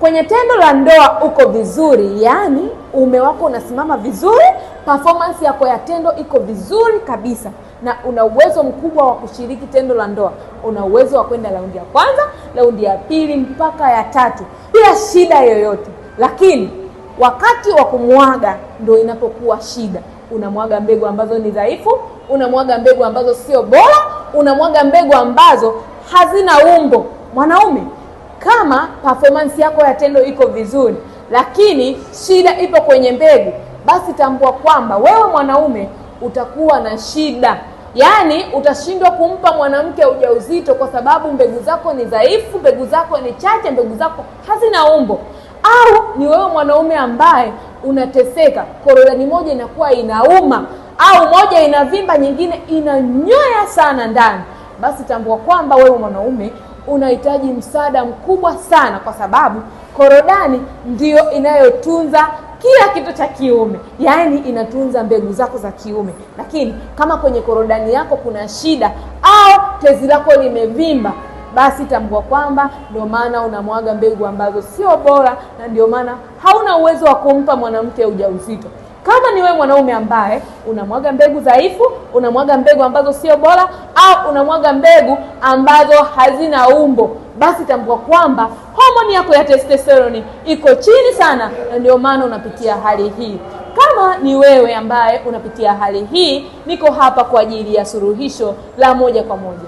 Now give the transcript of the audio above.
kwenye tendo la ndoa uko vizuri, yani uume wako unasimama vizuri, performance yako ya tendo iko vizuri kabisa, na una uwezo mkubwa wa kushiriki tendo la ndoa, una uwezo wa kwenda raundi ya kwanza, raundi ya pili mpaka ya tatu bila shida yoyote. Lakini wakati wa kumwaga ndio inapokuwa shida. Unamwaga mbegu ambazo ni dhaifu, unamwaga mbegu ambazo sio bora, unamwaga mbegu ambazo hazina umbo. Mwanaume, kama performance yako ya tendo iko vizuri lakini shida ipo kwenye mbegu, basi tambua kwamba wewe mwanaume utakuwa na shida. Yaani utashindwa kumpa mwanamke ujauzito kwa sababu mbegu zako ni dhaifu, mbegu zako ni chache, mbegu zako hazina umbo. Au ni wewe mwanaume ambaye unateseka, korodani moja inakuwa inauma, au moja inavimba, nyingine inanyoya sana ndani, basi tambua kwamba wewe mwanaume unahitaji msaada mkubwa sana, kwa sababu korodani ndio inayotunza kila kitu cha kiume, yaani inatunza mbegu zako za kiume. Lakini kama kwenye korodani yako kuna shida au tezi lako limevimba, basi tambua kwamba ndio maana unamwaga mbegu ambazo sio bora, na ndio maana hauna uwezo wa kumpa mwanamke ujauzito. Kama ni wewe mwanaume ambaye unamwaga mbegu dhaifu, unamwaga mbegu ambazo sio bora, au unamwaga mbegu ambazo hazina umbo, basi tambua kwamba homoni yako ya testosterone iko chini sana, na ndio maana unapitia hali hii. Kama ni wewe ambaye unapitia hali hii, niko hapa kwa ajili ya suluhisho la moja kwa moja.